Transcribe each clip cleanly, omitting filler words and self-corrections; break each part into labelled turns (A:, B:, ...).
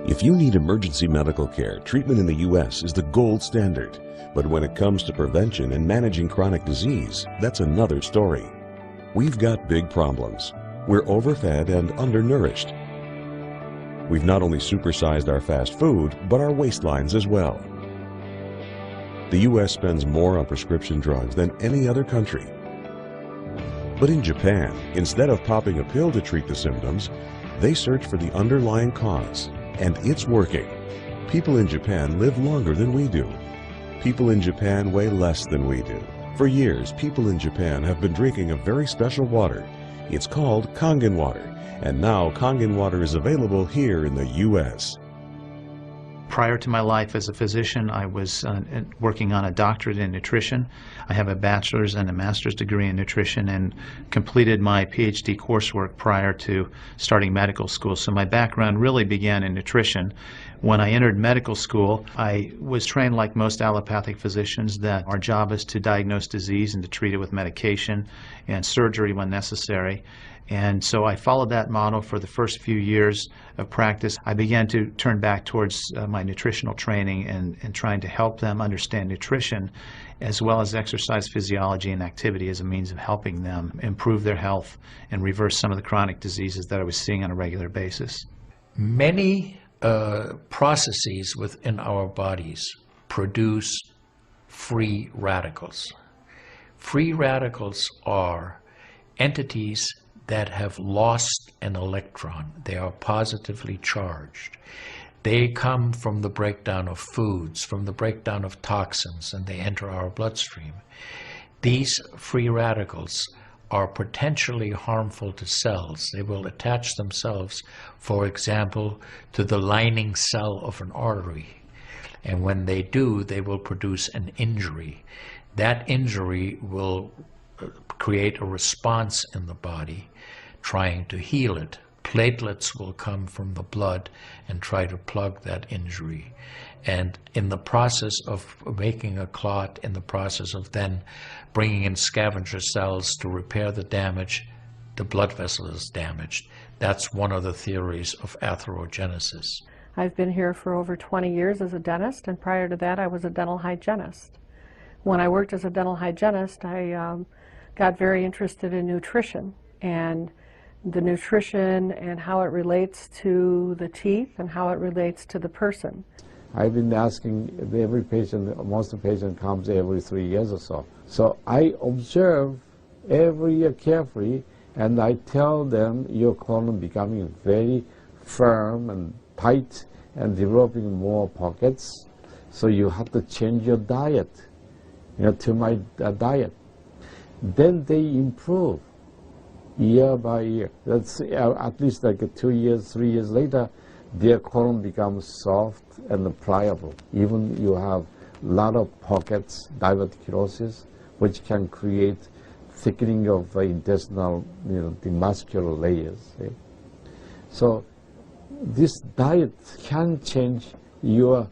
A: If you need emergency medical care, treatment in the U.S. is the gold standard. But when it comes to prevention and managing chronic disease, that's another story. We've got big problems. We're overfed and undernourished. We've not only supersized our fast food, but our waistlines as well. The U.S. spends more on prescription drugs than any other country. But in Japan, instead of popping a pill to treat the symptoms, they search for the underlying cause. And it's working. People in Japan live longer than we do. People in Japan weigh less than we do. For years, people in Japan have been drinking a very special water. It's called Kangen water, and now Kangen water is available here in the U.S.
B: Prior to my life as a physician, I was working on a doctorate in nutrition. I have a bachelor's and a master's degree in nutrition and completed my PhD coursework prior to starting medical school. So my background really began in nutrition. When I entered medical school, I was trained like most allopathic physicians that our job is to diagnose disease and to treat it with medication and surgery when necessary. And so I followed that model for the first few years of practice. I began to turn back towards my nutritional training and trying to help them understand nutrition as well as exercise physiology and activity as a means of helping them improve their health and reverse some of the chronic diseases that I was seeing on a regular basis.
C: Many processes within our bodies produce free radicals. Free radicals are entities that have lost an electron. They are positively charged. They come from the breakdown of foods, from the breakdown of toxins, and they enter our bloodstream. These free radicals are potentially harmful to cells. They will attach themselves, for example, to the lining cell of an artery. And when they do, they will produce an injury. That injury will create a response in the body trying to heal it. Platelets will come from the blood and try to plug that injury. And in the process of making a clot, in the process of then bringing in scavenger cells to repair the damage, the blood vessel is damaged. That's one of the theories of atherogenesis.
D: I've been here for over 20 years as a dentist, and prior to that I was a dental hygienist. When I worked as a dental hygienist, I got very interested in nutrition and the nutrition and how it relates to the teeth and how it relates to the person.
E: I've been asking every patient, most of the patient comes every 3 years or so. So I observe every year carefully, and I tell them your colon becoming very firm and tight and developing more pockets, so you have to change your diet, to my diet. Then they improve year by year. That's at least like 2 years, 3 years later, their colon becomes soft and pliable. Even you have a lot of pockets, diverticulosis, which can create thickening of intestinal, the muscular layers. So this diet can change your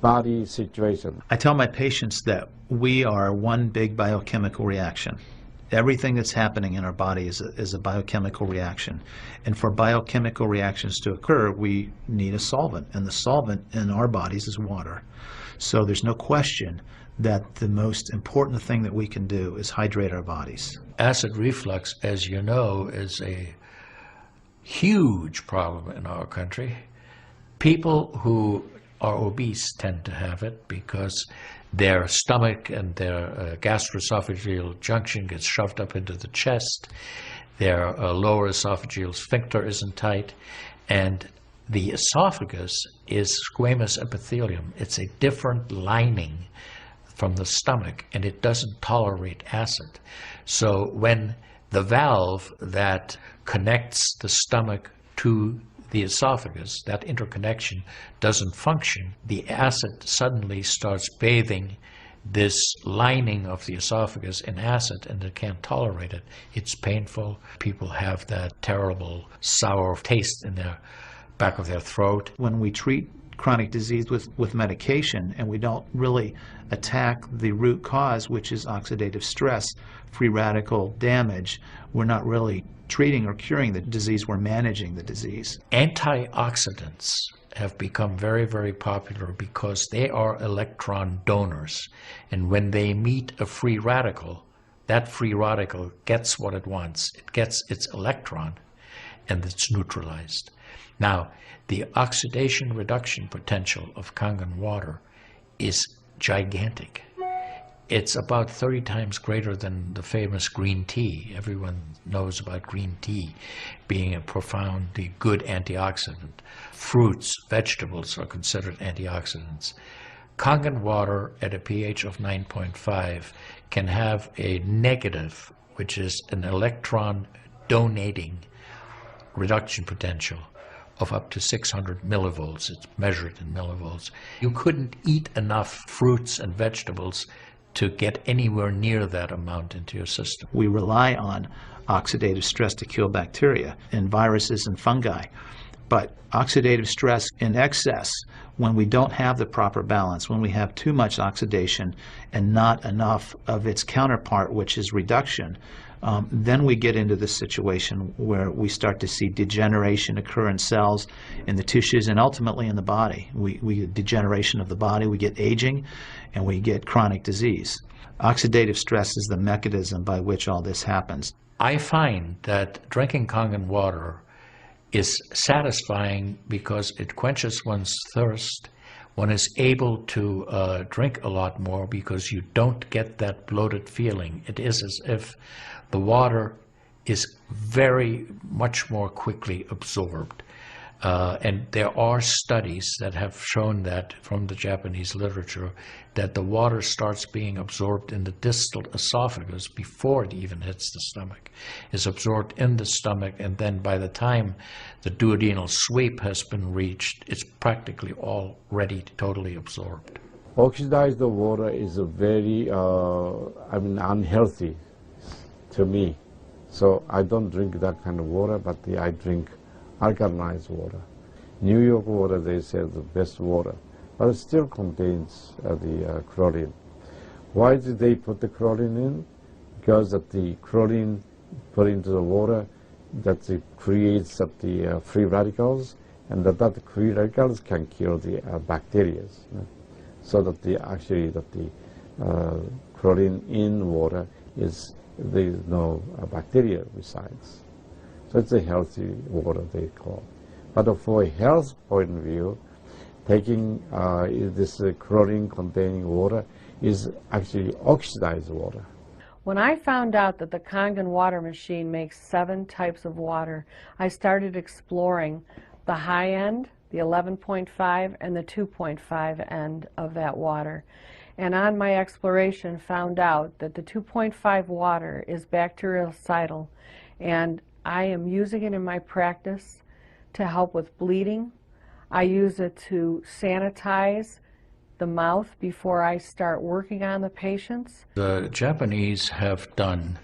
E: body situation.
B: I tell my patients that we are one big biochemical reaction. Everything that's happening in our body is a biochemical reaction. And for biochemical reactions to occur, we need a solvent. And the solvent in our bodies is water. So there's no question that the most important thing that we can do is hydrate our bodies.
C: Acid reflux, as you know, is a huge problem in our country. People who are obese tend to have it because their stomach and their gastroesophageal junction gets shoved up into the chest. Their lower esophageal sphincter isn't tight, and the esophagus is squamous epithelium. It's a different lining from the stomach, and it doesn't tolerate acid. So when the valve that connects the stomach to the esophagus, that interconnection doesn't function, the acid suddenly starts bathing this lining of the esophagus in acid, and it can't tolerate it. It's painful. People have that terrible sour taste in the back of their throat.
B: When we treat chronic disease with medication and we don't really attack the root cause, which is oxidative stress, free radical damage, we're not really treating or curing the disease, we're managing the disease.
C: Antioxidants have become very, very popular because they are electron donors. And when they meet a free radical, that free radical gets what it wants. It gets its electron, and it's neutralized. Now, the oxidation reduction potential of Kangen water is gigantic. It's about 30 times greater than the famous green tea. Everyone knows about green tea being a profoundly good antioxidant. Fruits, vegetables are considered antioxidants. Kangen water at a pH of 9.5 can have a negative, which is an electron donating reduction potential of up to 600 millivolts. It's measured in millivolts. You couldn't eat enough fruits and vegetables to get anywhere near that amount into your system.
B: We rely on oxidative stress to kill bacteria and viruses and fungi. But oxidative stress in excess, when we don't have the proper balance, when we have too much oxidation and not enough of its counterpart, which is reduction, then we get into the situation where we start to see degeneration occur in cells, in the tissues, and ultimately in the body. We get degeneration of the body, we get aging, and we get chronic disease. Oxidative stress is the mechanism by which all this happens.
C: I find that drinking Kangen water is satisfying because it quenches one's thirst. One is able to drink a lot more because you don't get that bloated feeling. It is as if the water is very much more quickly absorbed. And there are studies that have shown that from the Japanese literature that the water starts being absorbed in the distal esophagus before it even hits the stomach. It's absorbed in the stomach, and then by the time the duodenal sweep has been reached, it's practically already totally absorbed.
E: Oxidized water is a very, unhealthy to me. So I don't drink that kind of water, but I drink alkalinized water. New York water, they say, is the best water, but it still contains the chlorine. Why did they put the chlorine in? Because of the chlorine put into the water, that it creates the free radicals, and that free radicals can kill the bacteria. So that the chlorine in water is, there is no bacteria resides. So it's a healthy water, they call. But for a health point of view, taking this chlorine-containing water is actually oxidized water.
D: When I found out that the Kangen water machine makes 7 types of water, I started exploring the high end, the 11.5, and the 2.5 end of that water. And on my exploration, found out that the 2.5 water is bactericidal, and I am using it in my practice to help with bleeding. I use it to sanitize the mouth before I start working on the patients.
C: The Japanese have done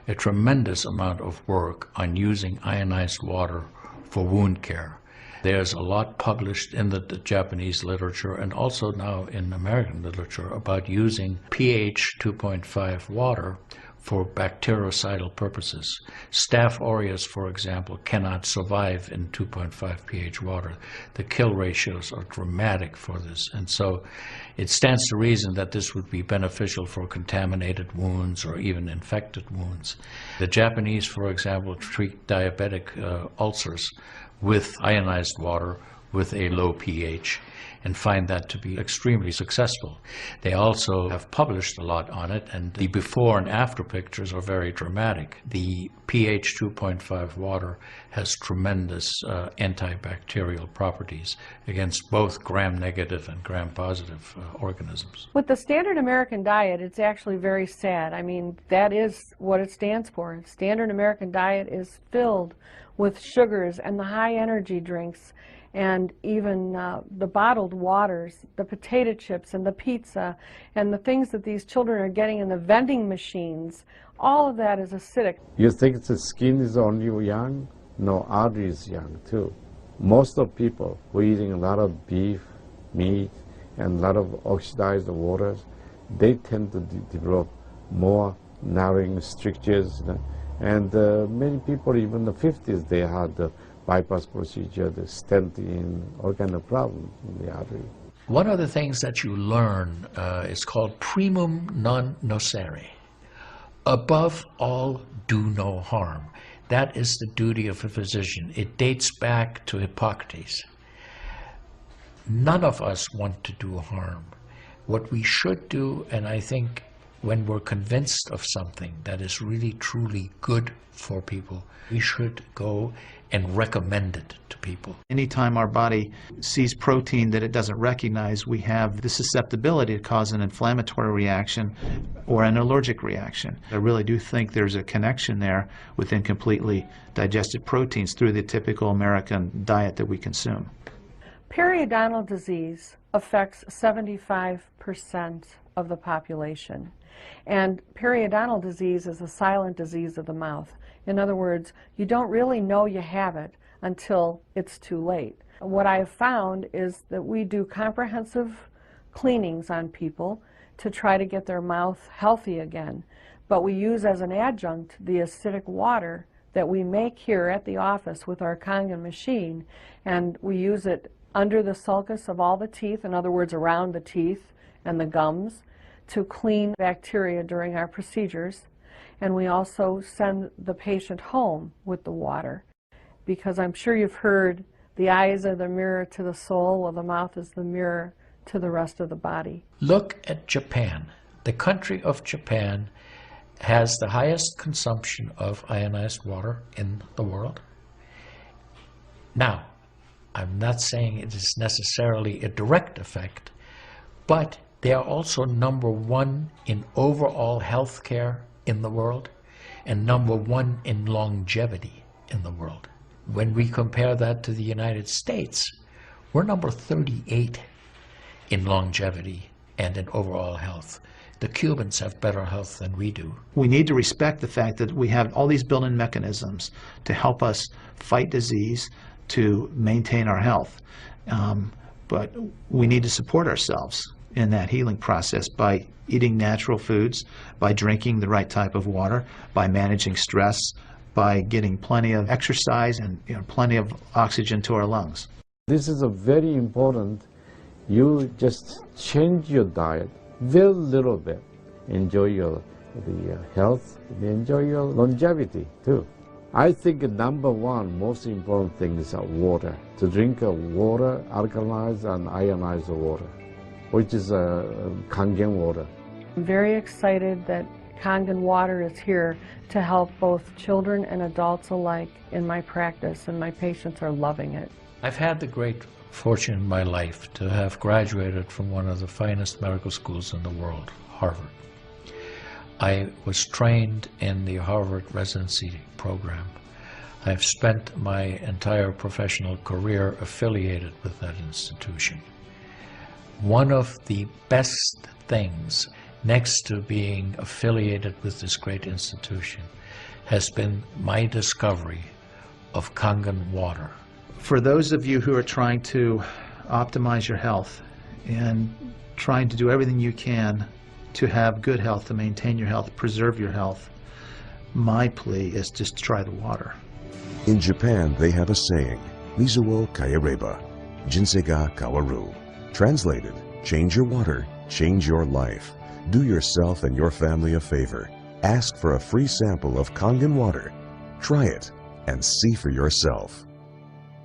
C: a tremendous amount of work on using ionized water for wound care. There's a lot published in the Japanese literature and also now in American literature about using pH 2.5 water for bactericidal purposes. Staph aureus, for example, cannot survive in 2.5 pH water. The kill ratios are dramatic for this, and so it stands to reason that this would be beneficial for contaminated wounds or even infected wounds. The Japanese, for example, treat diabetic ulcers with ionized water with a low pH and find that to be extremely successful. They also have published a lot on it, and the before and after pictures are very dramatic. The pH 2.5 water has tremendous antibacterial properties against both gram-negative and gram-positive organisms.
D: With the standard American diet, it's actually very sad. I mean, that is what it stands for. Standard American diet is filled with sugars and the high energy drinks, and even the bottled waters, the potato chips and the pizza, and the things that these children are getting in the vending machines. All of that is acidic.
E: You think the skin is only young? No, artery is young too. Most of people who are eating a lot of beef, meat, and a lot of oxidized waters, they tend to develop more narrowing strictures. And many people, even in the 50s, they had bypass procedure, the stenting, all kind of problems in the artery.
C: One of the things that you learn is called primum non nocere. Above all, do no harm. That is the duty of a physician. It dates back to Hippocrates. None of us want to do harm. What we should do, and I think when we're convinced of something that is really truly good for people, we should go and recommend it to people.
B: Anytime our body sees protein that it doesn't recognize, we have the susceptibility to cause an inflammatory reaction or an allergic reaction. I really do think there's a connection there with incompletely digested proteins through the typical American diet that we consume.
D: Periodontal disease affects 75% of the population. And periodontal disease is a silent disease of the mouth. In other words, you don't really know you have it until it's too late. What I have found is that we do comprehensive cleanings on people to try to get their mouth healthy again. But we use as an adjunct the acidic water that we make here at the office with our Kangen machine, and we use it under the sulcus of all the teeth, in other words, around the teeth and the gums, to clean bacteria during our procedures. And we also send the patient home with the water, because I'm sure you've heard the eyes are the mirror to the soul, while the mouth is the mirror to the rest of the body.
C: Look at Japan. The country of Japan has the highest consumption of ionized water in the world. Now, I'm not saying it is necessarily a direct effect, but they are also #1 in overall health care in the world and #1 in longevity in the world. When we compare that to the United States, we're number 38 in longevity and in overall health. The Cubans have better health than we do.
B: We need to respect the fact that we have all these built-in mechanisms to help us fight disease, to maintain our health. But we need to support ourselves in that healing process by eating natural foods, by drinking the right type of water, by managing stress, by getting plenty of exercise and plenty of oxygen to our lungs.
E: This is a very important. You just change your diet very little bit. Enjoy the health, enjoy your longevity too. I think #1 most important thing is water. To drink water, alkalized and ionized water, which is Kangen water.
D: I'm very excited that Kangen water is here to help both children and adults alike in my practice, and my patients are loving it.
C: I've had the great fortune in my life to have graduated from one of the finest medical schools in the world, Harvard. I was trained in the Harvard residency program. I've spent my entire professional career affiliated with that institution. One of the best things, next to being affiliated with this great institution, has been my discovery of Kangen water.
B: For those of you who are trying to optimize your health and trying to do everything you can to have good health, to maintain your health, preserve your health, my plea is just try the water.
A: In Japan, they have a saying, Mizu wo kaereba, jinsei ga kawaru. Translated, change your water, change your life. Do yourself and your family a favor. Ask for a free sample of Kangen water. Try it and see for yourself.